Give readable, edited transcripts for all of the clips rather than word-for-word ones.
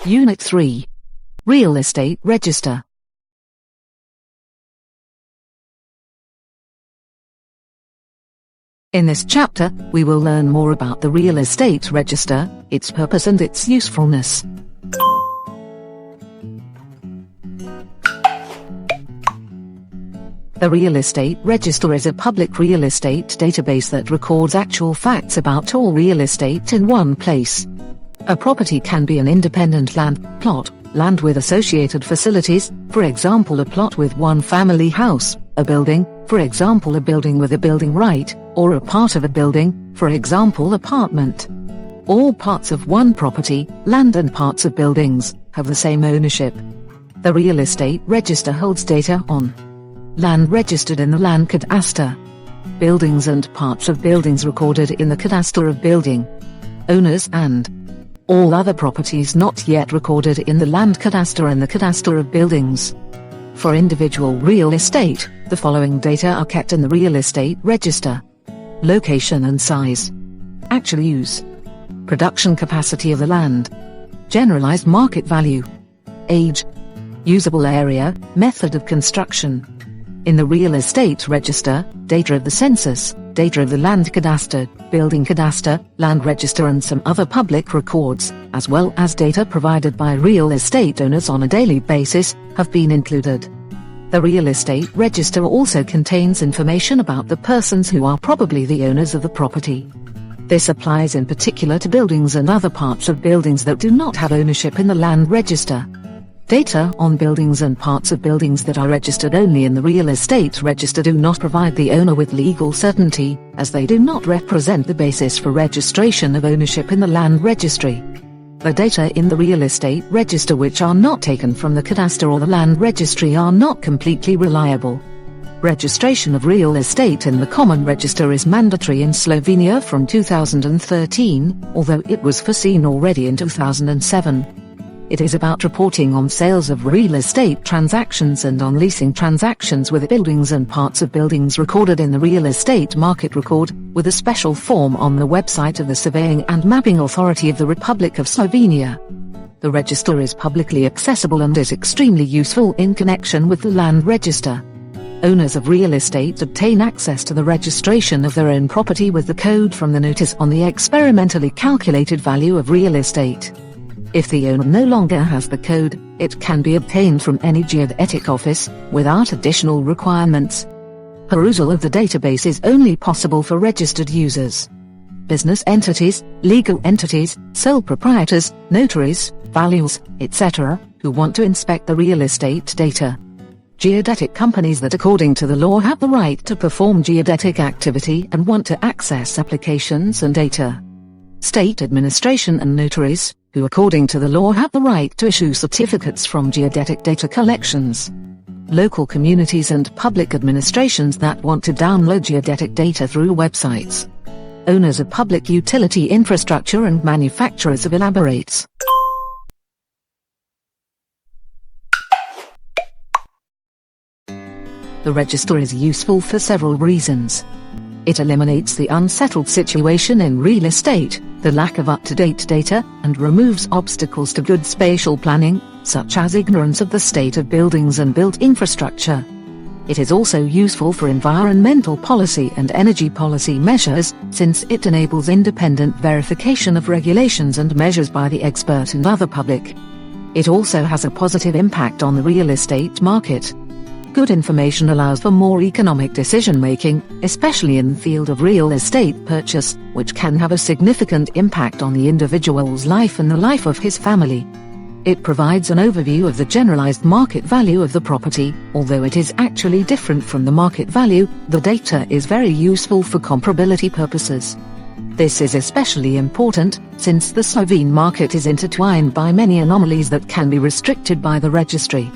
Unit 3. Real Estate Register. In this chapter, we will learn more about the Real Estate Register, its purpose and its usefulness. The Real Estate Register is a public real estate database that records actual facts about all real estate in one place. A property can be an independent land plot, land with associated facilities, for example a plot with one family house, a building, for example a building with a building right, or a part of a building, for example apartment. All parts of one property, land and parts of buildings, have the same ownership. The Real Estate Register holds data on land registered in the land cadastre, buildings and parts of buildings recorded in the cadastre of building owners, and all other properties not yet recorded in the land cadastre and the cadastre of buildings. For individual real estate, the following data are kept in the Real Estate Register: location and size, actual use, production capacity of the land, generalized market value, age, usable area, method of construction. In the Real Estate Register, data of the census, data of the land cadastre, building cadastre, land register and some other public records, as well as data provided by real estate owners on a daily basis, have been included. The Real Estate Register also contains information about the persons who are probably the owners of the property. This applies in particular to buildings and other parts of buildings that do not have ownership in the land register. Data on buildings and parts of buildings that are registered only in the Real Estate Register do not provide the owner with legal certainty, as they do not represent the basis for registration of ownership in the land registry. The data in the Real Estate Register which are not taken from the cadastre or the land registry are not completely reliable. Registration of real estate in the Common Register is mandatory in Slovenia from 2013, although it was foreseen already in 2007. It is about reporting on sales of real estate transactions and on leasing transactions with buildings and parts of buildings recorded in the Real Estate Market Record, with a special form on the website of the Surveying and Mapping Authority of the Republic of Slovenia. The register is publicly accessible and is extremely useful in connection with the land register. Owners of real estate obtain access to the registration of their own property with the code from the notice on the experimentally calculated value of real estate. If the owner no longer has the code, it can be obtained from any geodetic office, without additional requirements. Perusal of the database is only possible for registered users. Business entities, legal entities, sole proprietors, notaries, valuers, etc., who want to inspect the real estate data. Geodetic companies that according to the law have the right to perform geodetic activity and want to access applications and data. State administration and notaries, who according to the law have the right to issue certificates from geodetic data collections. Local communities and public administrations that want to download geodetic data through websites. Owners of public utility infrastructure and manufacturers of elaborates. The register is useful for several reasons. It eliminates the unsettled situation in real estate, the lack of up-to-date data, and removes obstacles to good spatial planning, such as ignorance of the state of buildings and built infrastructure. It is also useful for environmental policy and energy policy measures, since it enables independent verification of regulations and measures by the expert and other public. It also has a positive impact on the real estate market. Good information allows for more economic decision-making, especially in the field of real estate purchase, which can have a significant impact on the individual's life and the life of his family. It provides an overview of the generalized market value of the property. Although it is actually different from the market value, the data is very useful for comparability purposes. This is especially important, since the Slovene market is intertwined by many anomalies that can be restricted by the registry.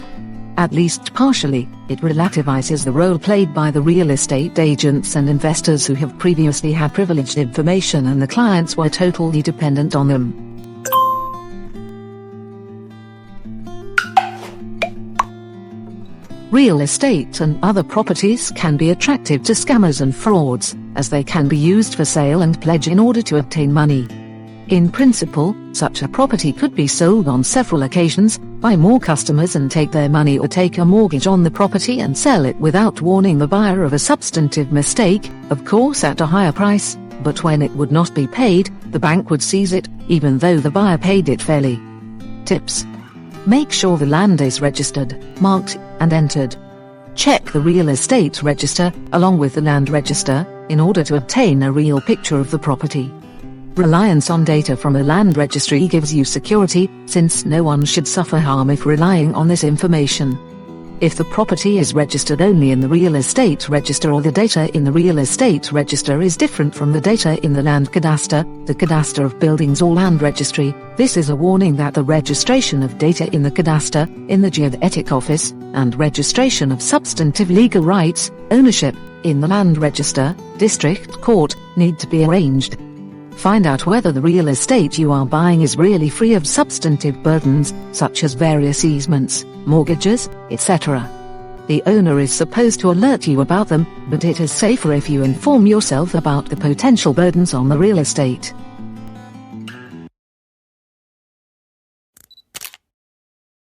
At least partially, it relativizes the role played by the real estate agents and investors who have previously had privileged information and the clients were totally dependent on them. Real estate and other properties can be attractive to scammers and frauds, as they can be used for sale and pledge in order to obtain money. In principle, such a property could be sold on several occasions, by more customers and take their money, or take a mortgage on the property and sell it without warning the buyer of a substantive mistake, of course at a higher price, but when it would not be paid, the bank would seize it, even though the buyer paid it fairly. Tips: make sure the land is registered, marked, and entered. Check the real estate register, along with the land register, in order to obtain a real picture of the property. Reliance on data from a land registry gives you security, since no one should suffer harm if relying on this information. If the property is registered only in the real estate register, or the data in the real estate register is different from the data in the land cadastre, the cadastre of buildings or land registry, this is a warning that the registration of data in the cadastre, in the geodetic office, and registration of substantive legal rights, ownership, in the land register, district court, need to be arranged. Find out whether the real estate you are buying is really free of substantive burdens, such as various easements, mortgages, etc. The owner is supposed to alert you about them, but it is safer if you inform yourself about the potential burdens on the real estate.